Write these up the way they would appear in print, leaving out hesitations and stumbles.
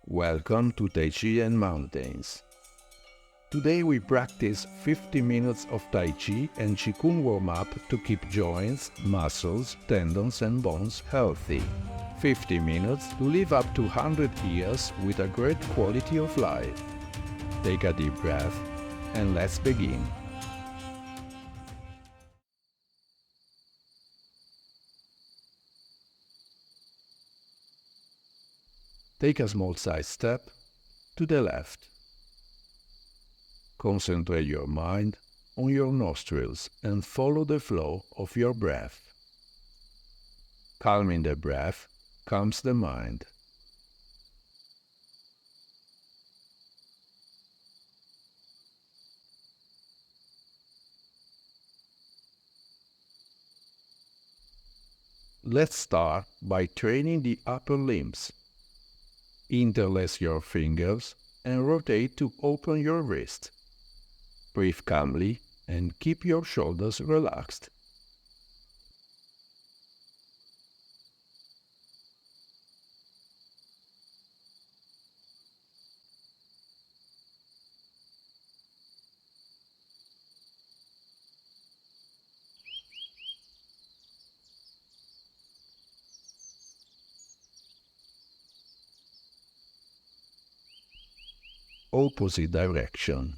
Welcome to Tai Chi and Mountains. Today we practice 50 minutes of Tai Chi and Qi Gong warm-up to keep joints, muscles, tendons and bones healthy. 50 minutes to live up to 100 years with a great quality of life. Take a deep breath and let's begin. Take a small side step to the left. Concentrate your mind on your nostrils and follow the flow of your breath. Calming the breath calms the mind. Let's start by training the upper limbs. Interlace your fingers and rotate to open your wrist. Breathe calmly and keep your shoulders relaxed. Opposite direction.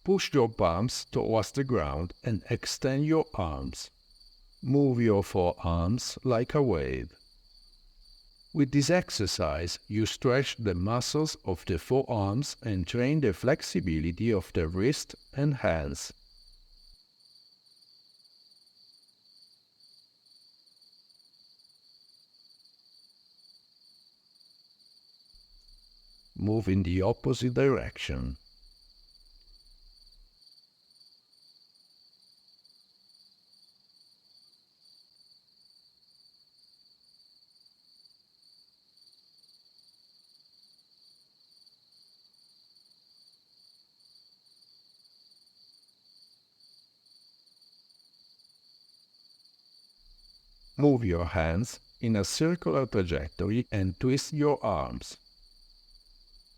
Push your palms towards the ground and extend your arms. Move your forearms like a wave. With this exercise, you stretch the muscles of the forearms and train the flexibility of the wrist and hands. Move in the opposite direction. Move your hands in a circular trajectory and twist your arms.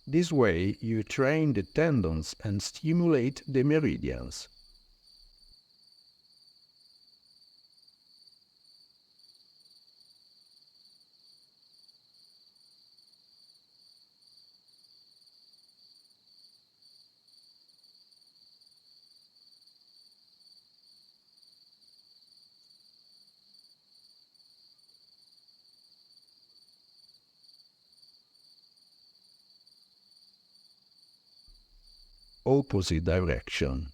This way you train the tendons and stimulate the meridians. Opposite direction.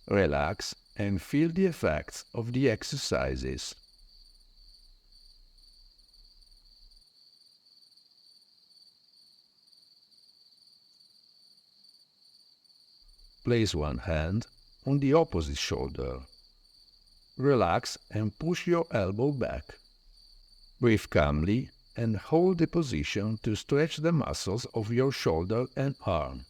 Relax and feel the effects of the exercises. Place one hand on the opposite shoulder. Relax and push your elbow back. Breathe calmly and hold the position to stretch the muscles of your shoulder and arm.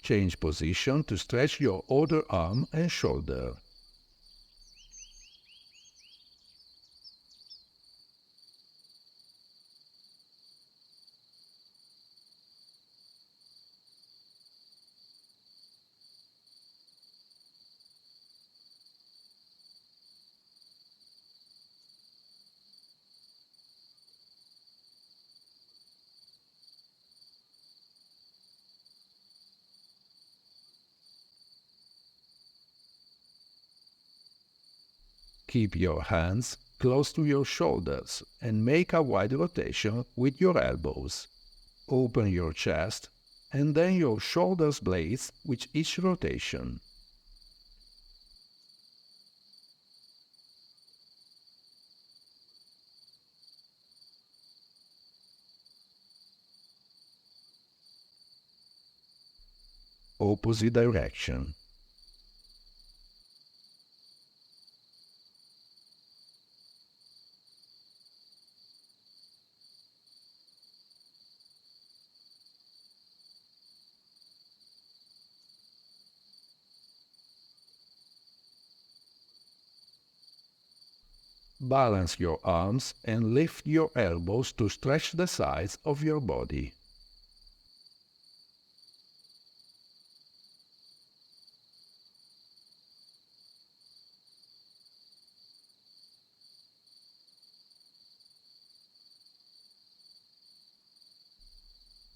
Change position to stretch your other arm and shoulder. Keep your hands close to your shoulders and make a wide rotation with your elbows. Open your chest and then your shoulders blades with each rotation. Opposite direction. Balance your arms and lift your elbows to stretch the sides of your body.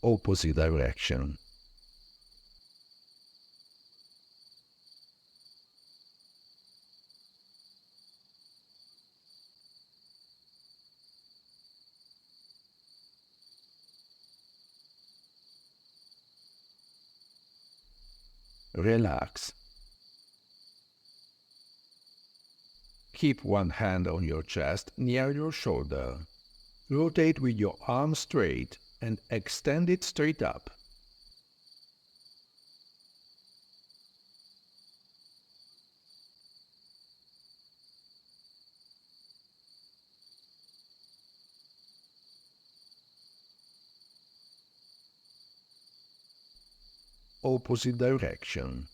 Opposite direction. Relax. Keep one hand on your chest near your shoulder. Rotate with your arm straight and extend it straight up. Opposite direction.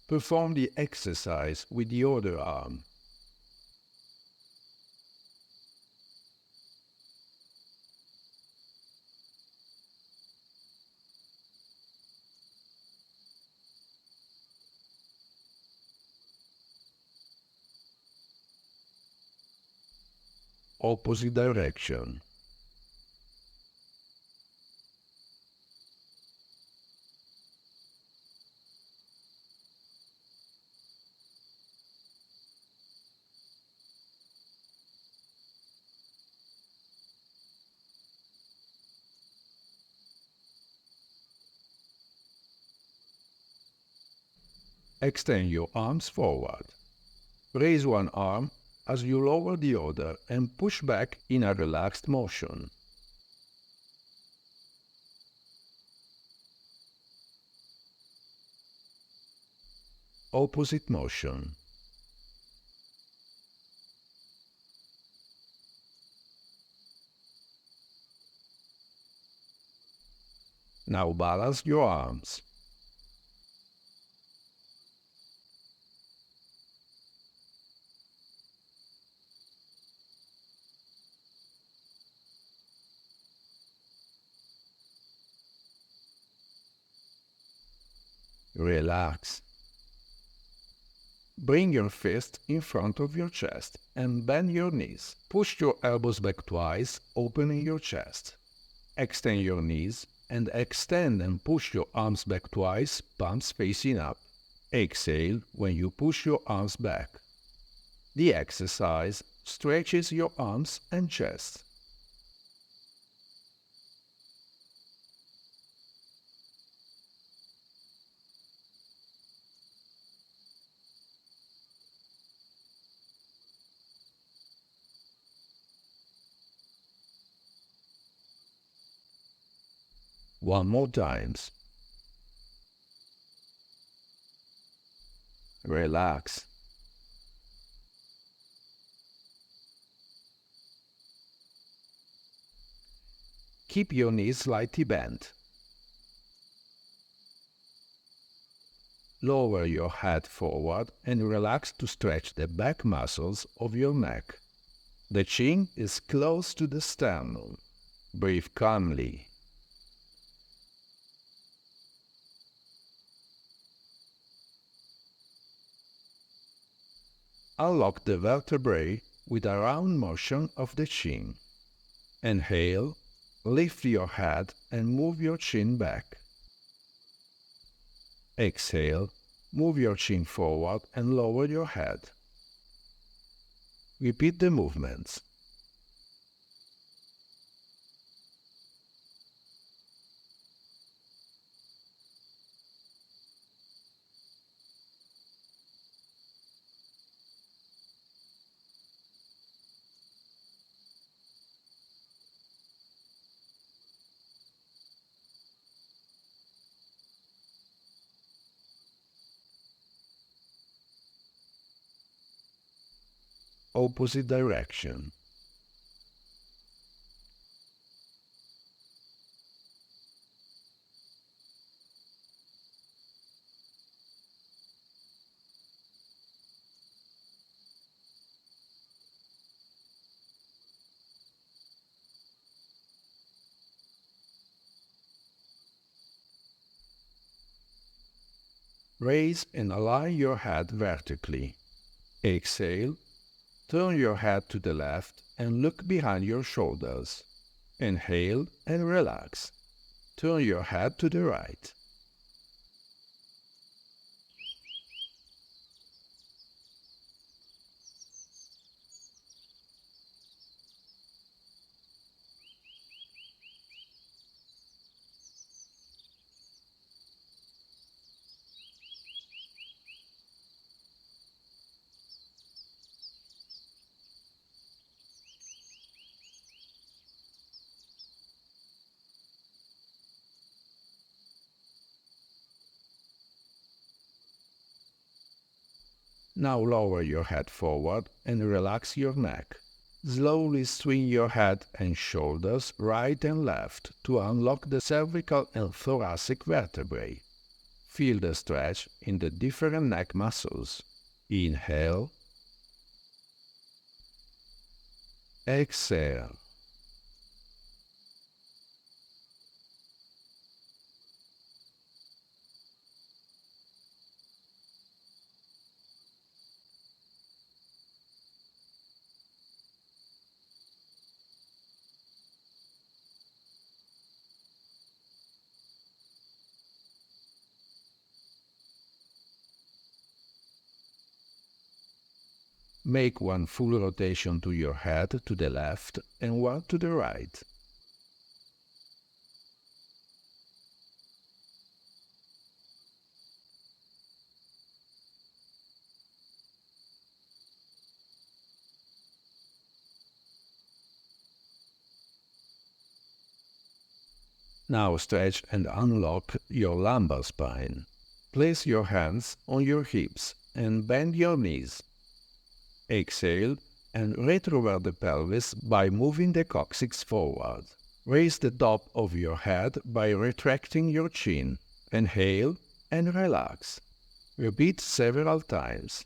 Perform the exercise with the other arm. Opposite direction. Extend your arms forward. Raise one arm as you lower the other and push back in a relaxed motion. Opposite motion. Now balance your arms. Relax. Bring your fist in front of your chest and bend your knees. Push your elbows back twice, opening your chest. Extend your knees and extend and push your arms back twice, palms facing up. Exhale when you push your arms back. The exercise stretches your arms and chest. One more times. Relax. Keep your knees slightly bent. Lower your head forward and relax to stretch the back muscles of your neck. The chin is close to the sternum. Breathe calmly. Unlock the vertebrae with a round motion of the chin. Inhale, lift your head and move your chin back. Exhale, move your chin forward and lower your head. Repeat the movements. Opposite direction. Raise and align your head vertically. Exhale, turn your head to the left and look behind your shoulders. Inhale and relax. Turn your head to the right. Now lower your head forward and relax your neck. Slowly swing your head and shoulders right and left to unlock the cervical and thoracic vertebrae. Feel the stretch in the different neck muscles. Inhale. Exhale. Make one full rotation to your head to the left and one to the right. Now stretch and unlock your lumbar spine. Place your hands on your hips and bend your knees. Exhale and retroward the pelvis by moving the coccyx forward. Raise the top of your head by retracting your chin. Inhale and relax. Repeat several times.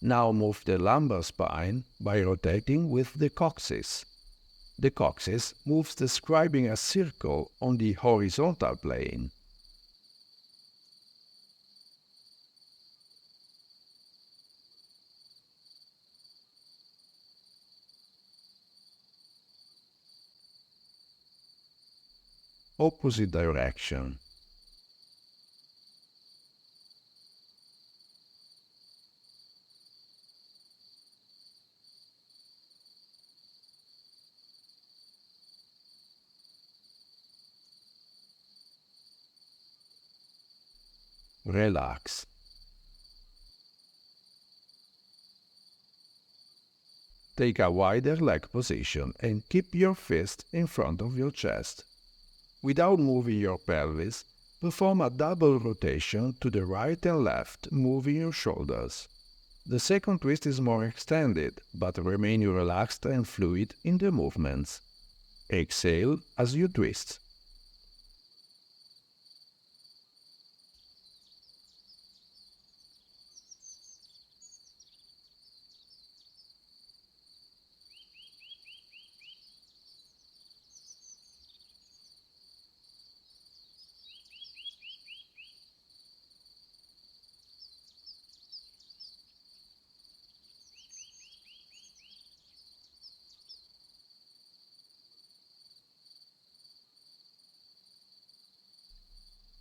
Now move the lumbar spine by rotating with the coccyx. The coccyx moves describing a circle on the horizontal plane. Opposite direction. Relax. Take a wider leg position and keep your fist in front of your chest. Without moving your pelvis, perform a double rotation to the right and left, moving your shoulders. The second twist is more extended, but remain relaxed and fluid in the movements. Exhale as you twist.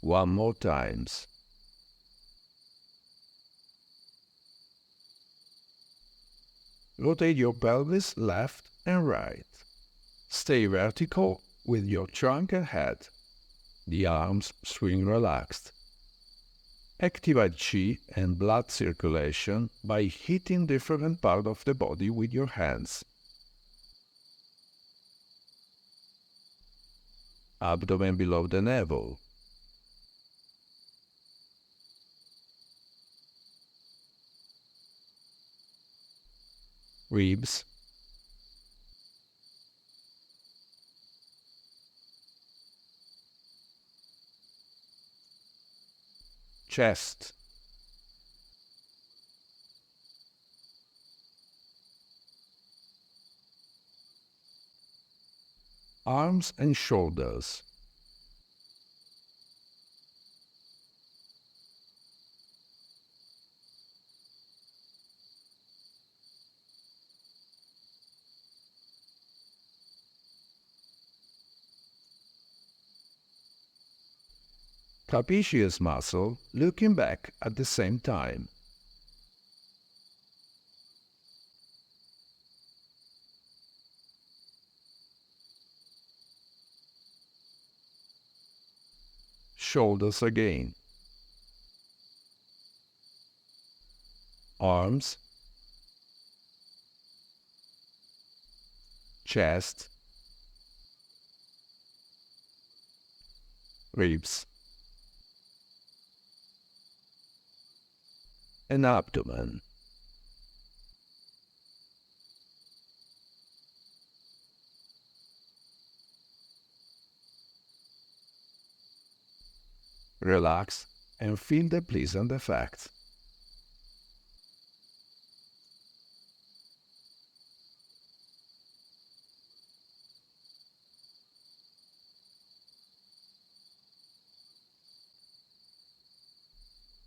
One more times. Rotate your pelvis left and right. Stay vertical with your trunk and head. The arms swing relaxed. Activate Qi and blood circulation by hitting different parts of the body with your hands. Abdomen below the navel. Ribs. Chest. Arms and shoulders. Trapezius muscle looking back at the same time. Shoulders again. Arms. Chest. Ribs. And abdomen. Relax and feel the pleasant effect.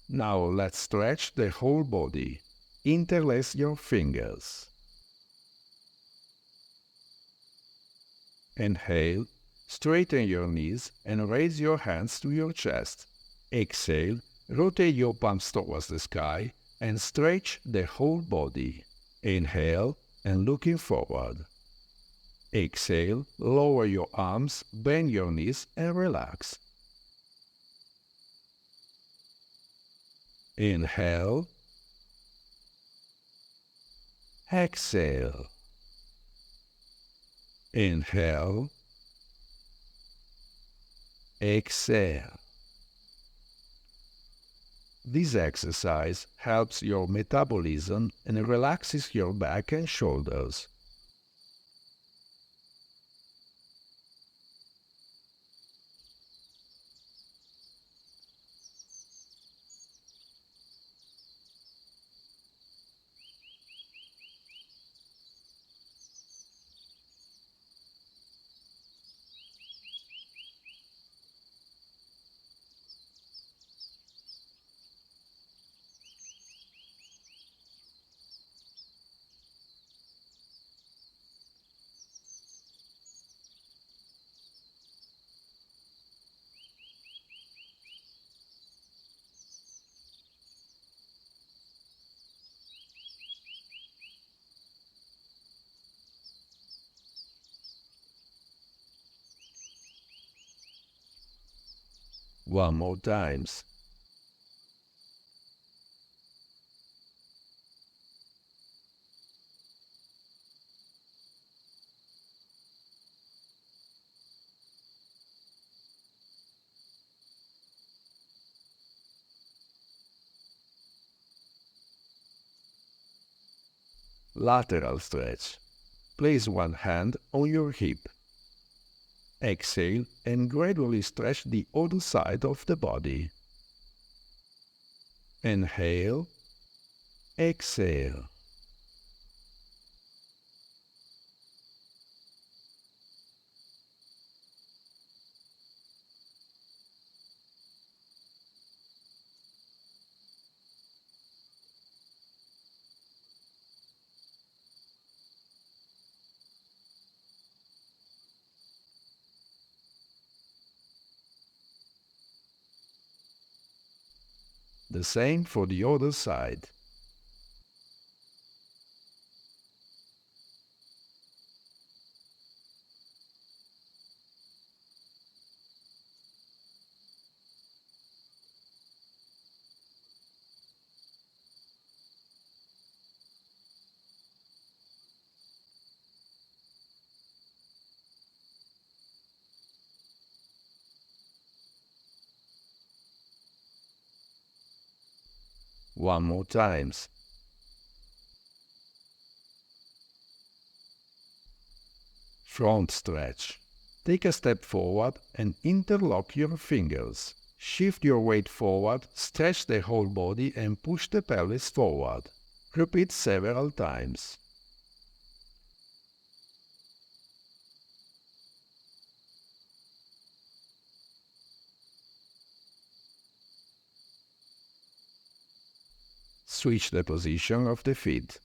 Now let's stretch the whole body. Interlace your fingers. Inhale, straighten your knees and raise your hands to your chest. Exhale, rotate your palms towards the sky and stretch the whole body. Inhale and looking forward. Exhale, lower your arms, bend your knees and relax. Inhale. Exhale. Inhale. Exhale. This exercise helps your metabolism and relaxes your back and shoulders. One more times. Lateral stretch. Place one hand on your hip. Exhale and gradually stretch the other side of the body. Inhale. Exhale. The same for the other side. One more times. Front stretch. Take a step forward and interlock your fingers. Shift your weight forward, stretch the whole body and push the pelvis forward. Repeat several times. Switch the position of the feet.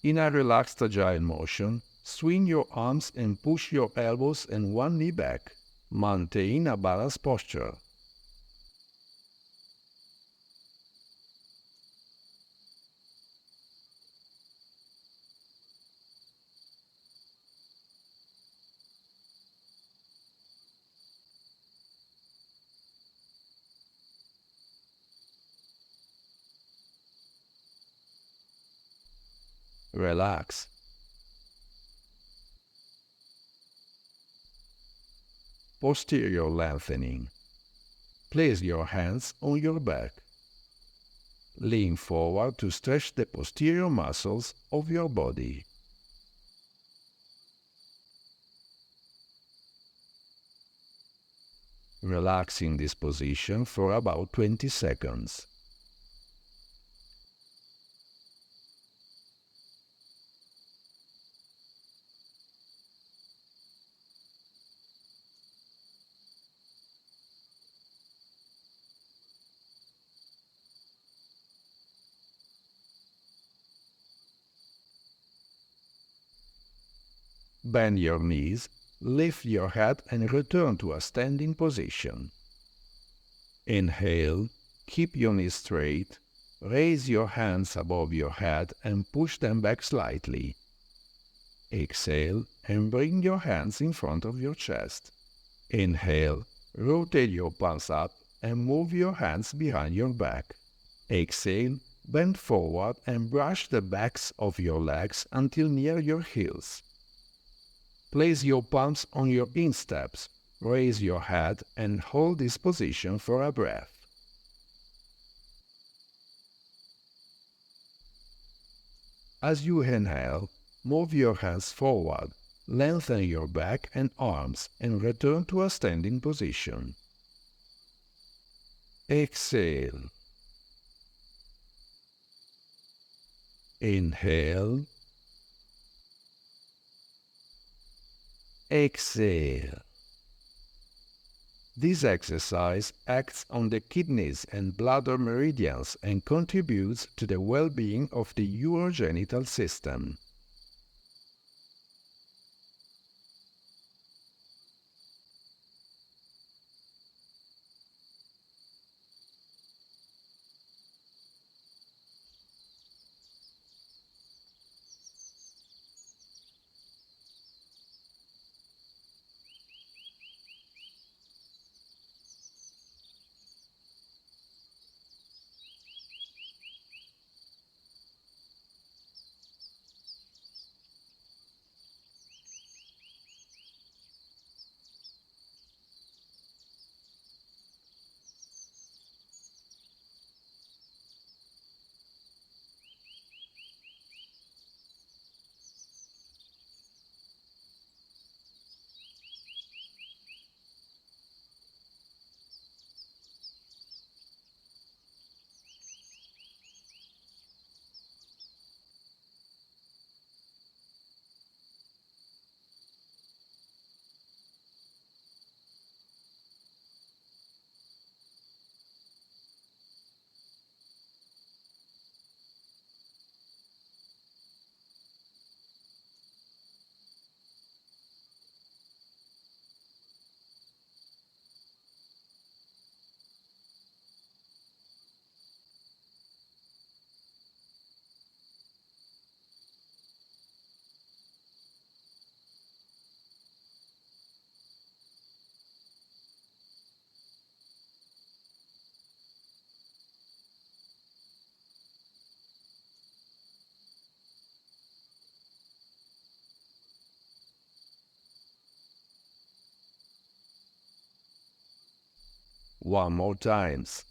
In a relaxed agile motion, swing your arms and push your elbows and one knee back. Maintain a balanced posture. Relax. Posterior lengthening. Place your hands on your back. Lean forward to stretch the posterior muscles of your body. Relax in this position for about 20 seconds. Bend your knees, lift your head and return to a standing position. Inhale, keep your knees straight, raise your hands above your head and push them back slightly. Exhale and bring your hands in front of your chest. Inhale, rotate your palms up and move your hands behind your back. Exhale, bend forward and brush the backs of your legs until near your heels. Place your palms on your insteps, raise your head and hold this position for a breath. As you inhale, move your hands forward, lengthen your back and arms and return to a standing position. Exhale. Inhale. Exhale. This exercise acts on the kidneys and bladder meridians and contributes to the well-being of the urogenital system. One more times.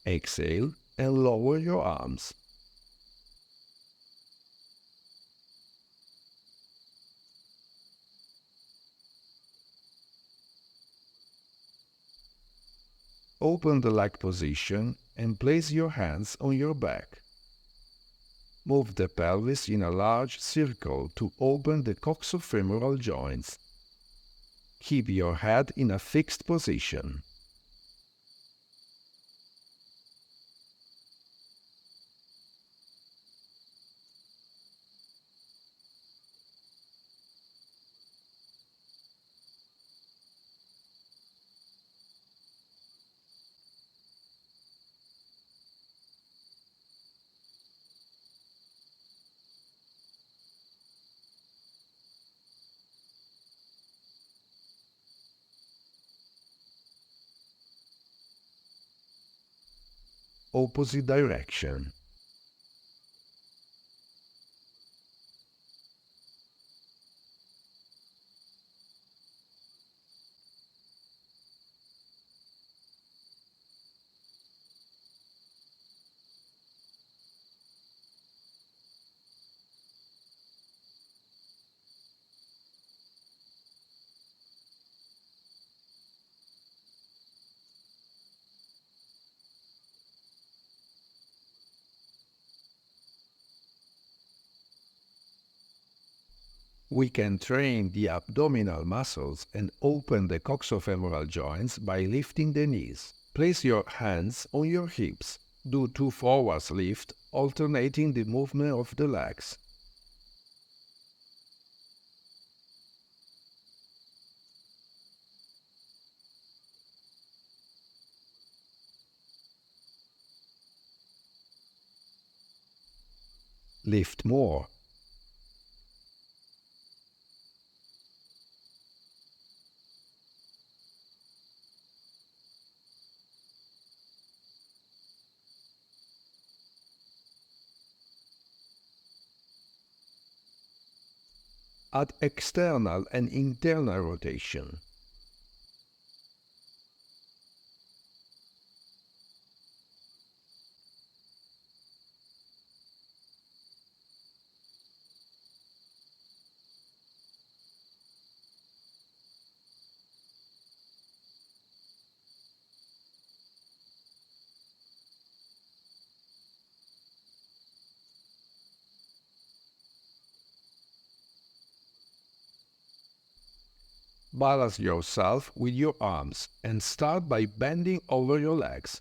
Exhale and lower your arms. Open the leg position and place your hands on your back. Move the pelvis in a large circle to open the coxofemoral joints. Keep your head in a fixed position. Opposite direction. We can train the abdominal muscles and open the coxofemoral joints by lifting the knees. Place your hands on your hips. Do 2 forwards lift, alternating the movement of the legs. Lift more. Add external and internal rotation. Balance yourself with your arms and start by bending over your legs.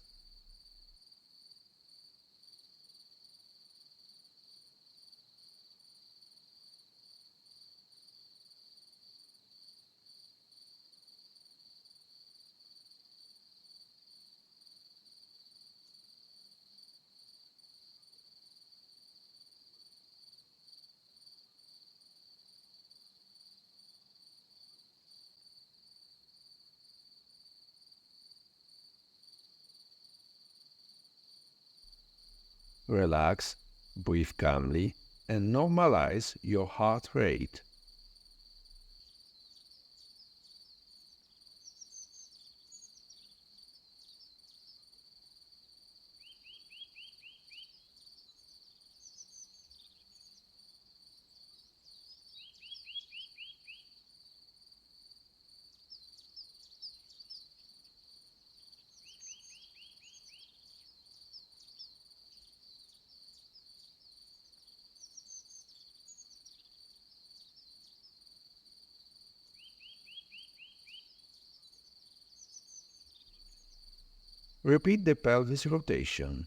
Relax, breathe calmly, and normalize your heart rate. Repeat the pelvis rotation.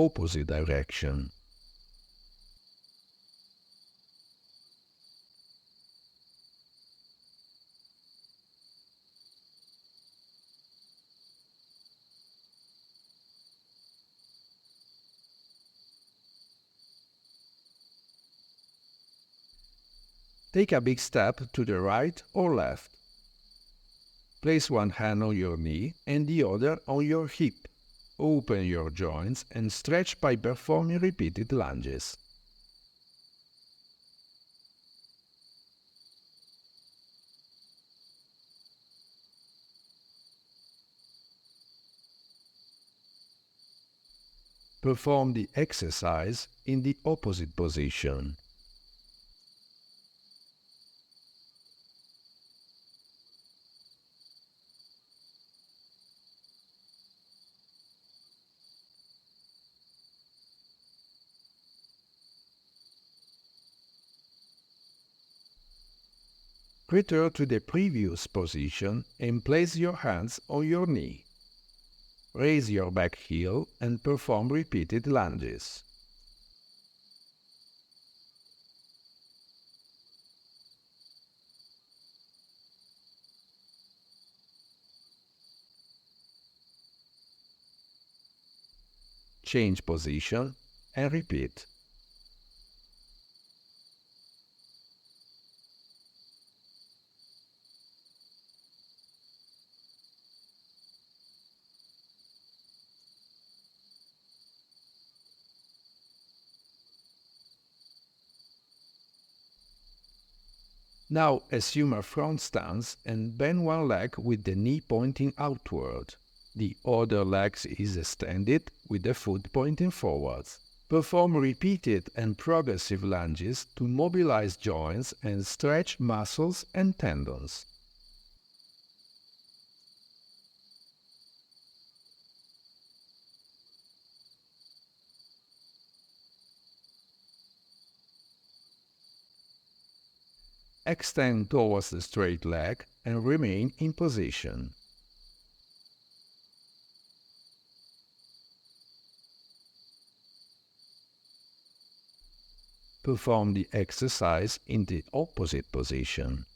opposite direction. Take a big step to the right or left. Place one hand on your knee and the other on your hip. Open your joints and stretch by performing repeated lunges. Perform the exercise in the opposite position. Return to the previous position and place your hands on your knee. Raise your back heel and perform repeated lunges. Change position and repeat. Now assume a front stance and bend one leg with the knee pointing outward. The other leg is extended with the foot pointing forwards. Perform repeated and progressive lunges to mobilize joints and stretch muscles and tendons. Extend towards the straight leg and remain in position. Perform the exercise in the opposite position.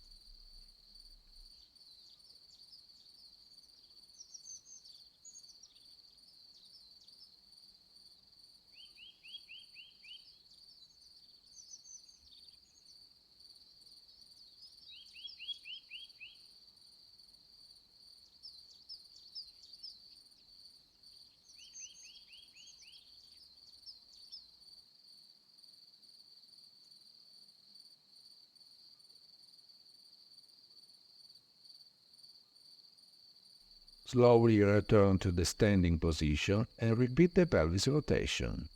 Slowly return to the standing position and repeat the pelvis rotation.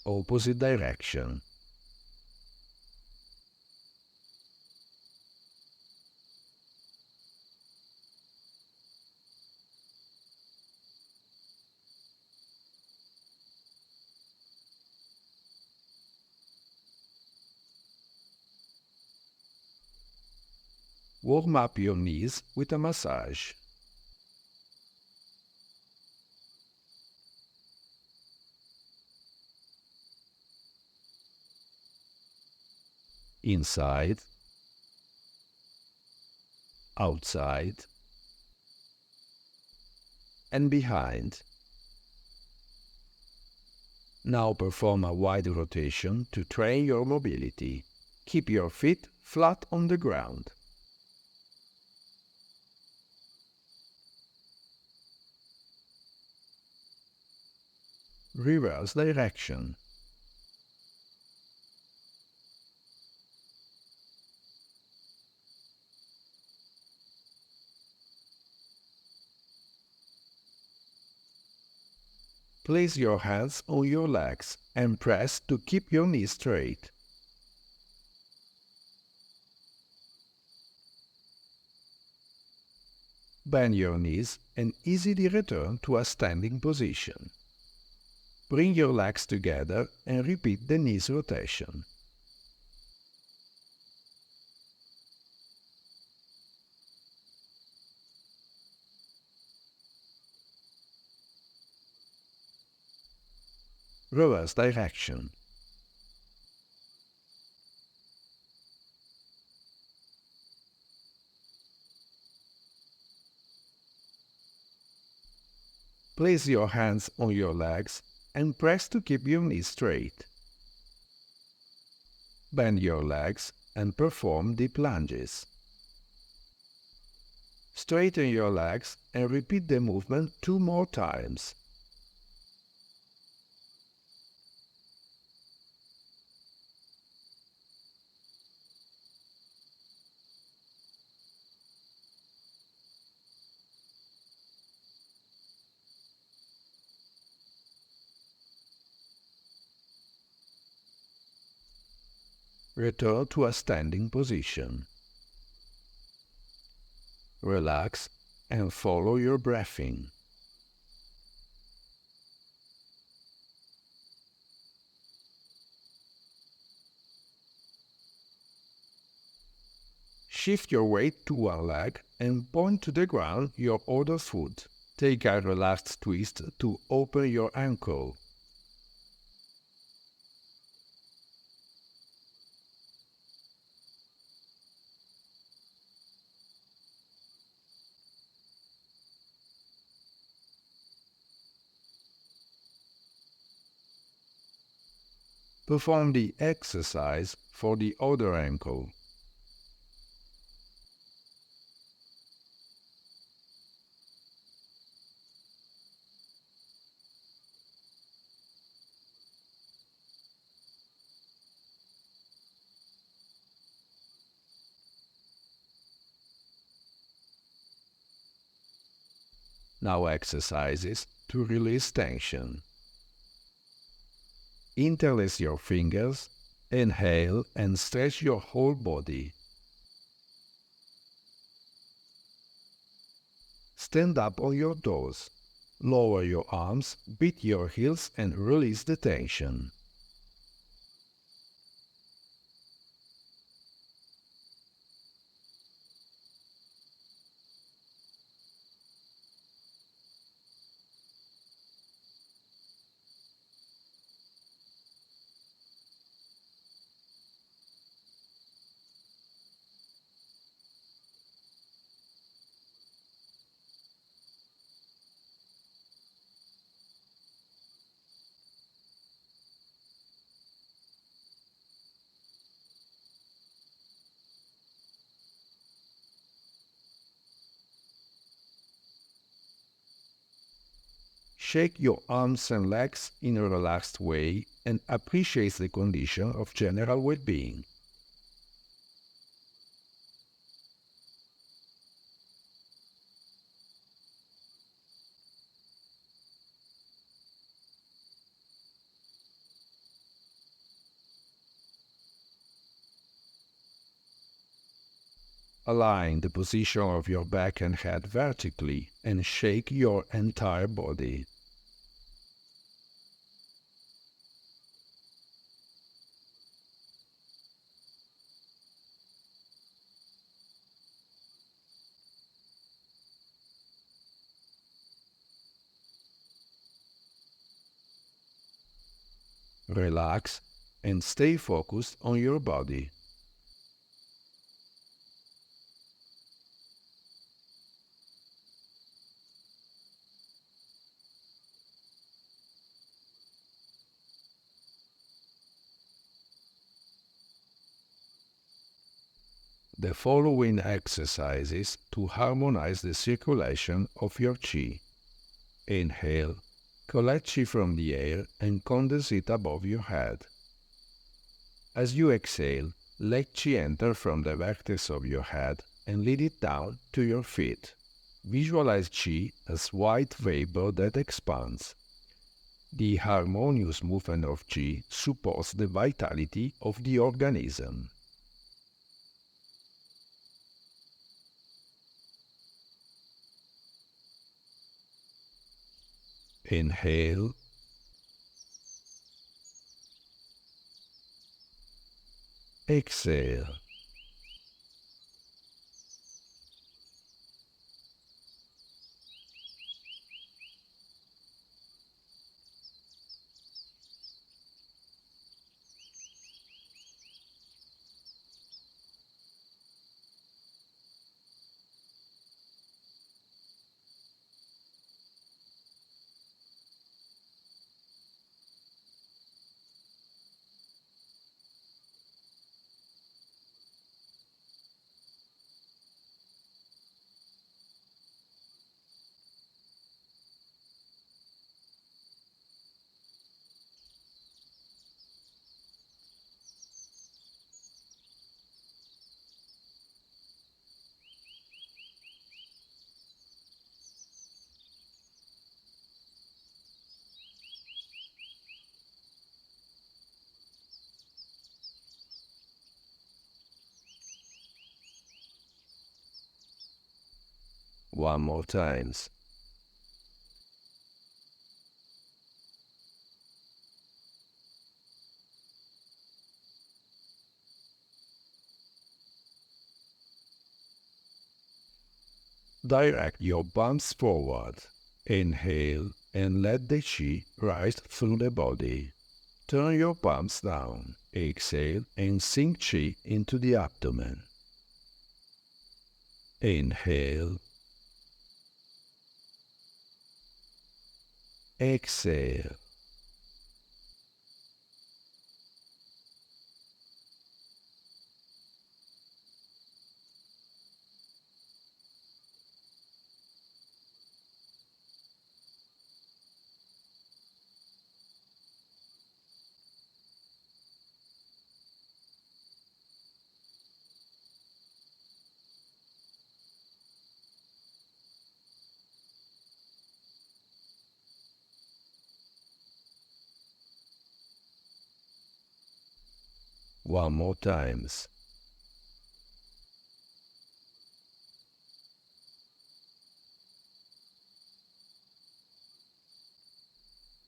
Opposite direction. Warm up your knees with a massage. Inside, outside, and behind. Now perform a wide rotation to train your mobility. Keep your feet flat on the ground. Reverse direction. Place your hands on your legs and press to keep your knees straight. Bend your knees and easily return to a standing position. Bring your legs together and repeat the knees rotation. Reverse direction. Place your hands on your legs and press to keep your knees straight. Bend your legs and perform deep lunges. Straighten your legs and repeat the movement 2 more times. Return to a standing position. Relax and follow your breathing. Shift your weight to one leg and point to the ground your other foot. Take a relaxed twist to open your ankle. Perform the exercise for the other ankle. Now exercises to release tension. Interlace your fingers, inhale and stretch your whole body. Stand up on your toes. Lower your arms, beat your heels and release the tension. Shake your arms and legs in a relaxed way and appreciate the condition of general well-being. Align the position of your back and head vertically and shake your entire body. Relax and stay focused on your body. The following exercises to harmonize the circulation of your Qi. Inhale, collect Qi from the air and condense it above your head. As you exhale, let Qi enter from the vertex of your head and lead it down to your feet. Visualize Qi as white vapor that expands. The harmonious movement of Qi supports the vitality of the organism. Inhale. Exhale. One more times. Direct your palms forward. Inhale and let the Qi rise through the body. Turn your palms down. Exhale and sink Qi into the abdomen. Inhale. Exhale. One more times.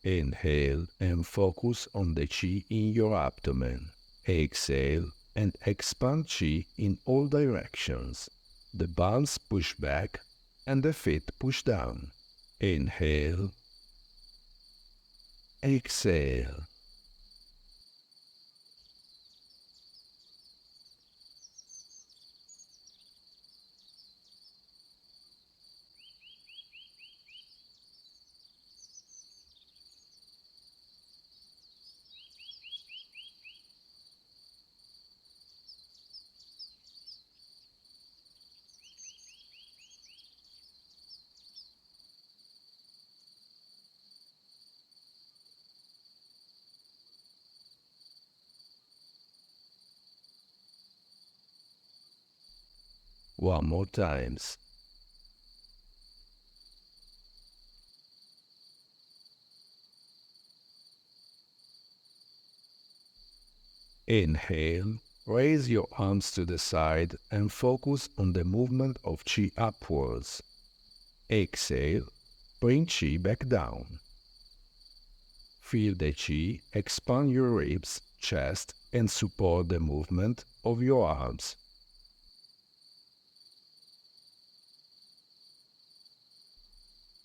Inhale and focus on the Qi in your abdomen. Exhale and expand Qi in all directions. The palms push back and the feet push down. Inhale. Exhale. One more times. Inhale, raise your arms to the side and focus on the movement of Qi upwards. Exhale, bring Qi back down. Feel the Qi expand your ribs, chest, and support the movement of your arms.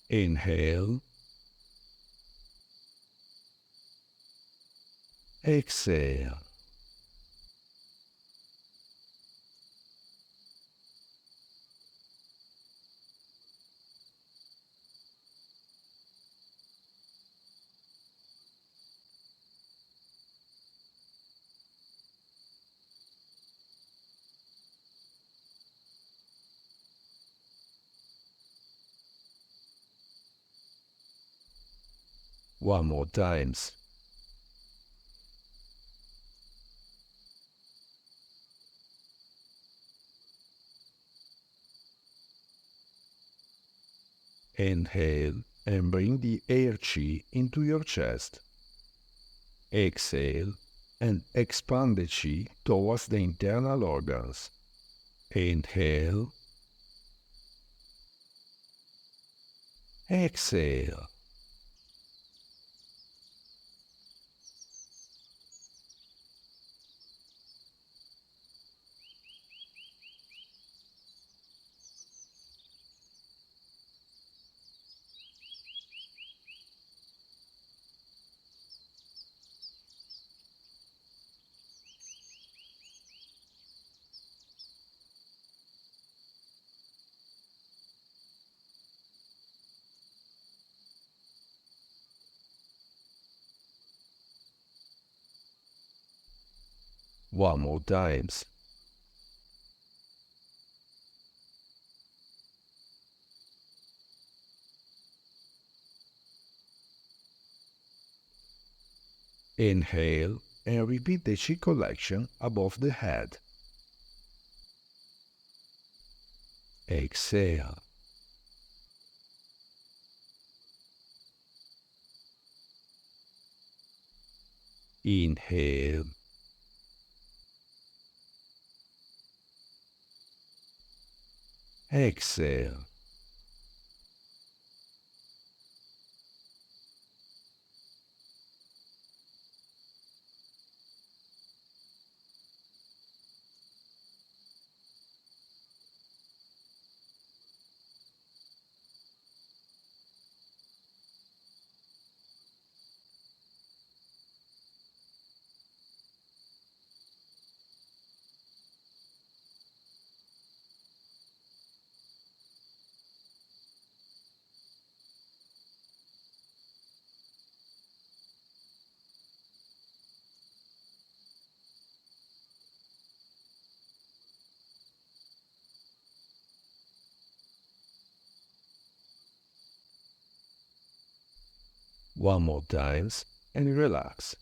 Inhale. Exhale. One more times. Inhale and bring the air Qi into your chest. Exhale and expand the Qi towards the internal organs. Inhale. Exhale. One more times. Inhale and repeat the Qi collection above the head. Exhale. Inhale. Exhale. One more times and relax.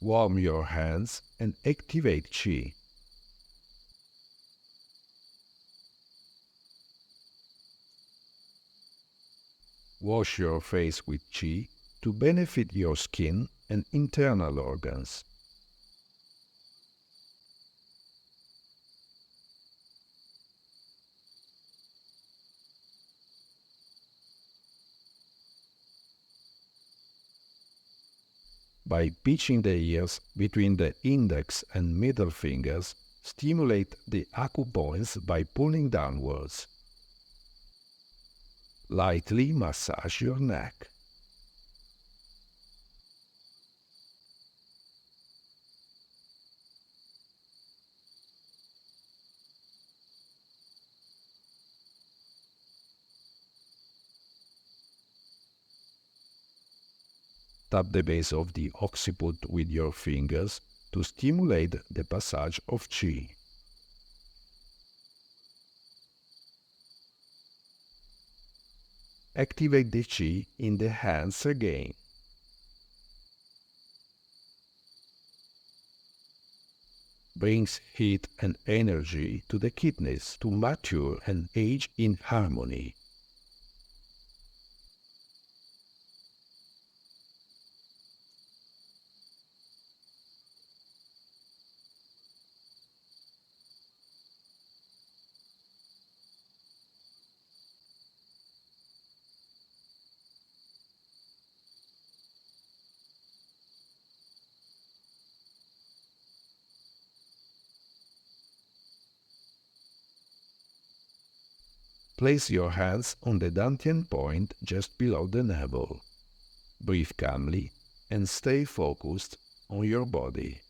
Warm your hands and activate Qi. Wash your face with Qi to benefit your skin and internal organs. By pinching the ears between the index and middle fingers, stimulate the acupoints by pulling downwards. Lightly massage your neck. Tap the base of the occiput with your fingers to stimulate the passage of Qi. Activate the Qi in the hands again. Brings heat and energy to the kidneys to mature and age in harmony. Place your hands on the dantian point just below the navel. Breathe calmly and stay focused on your body.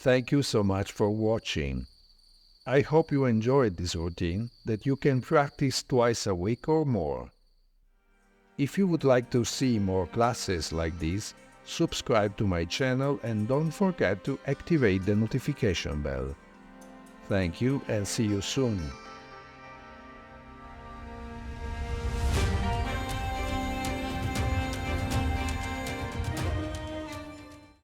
Thank you so much for watching. I hope you enjoyed this routine that you can practice twice a week or more. If you would like to see more classes like this, subscribe to my channel and don't forget to activate the notification bell. Thank you and see you soon.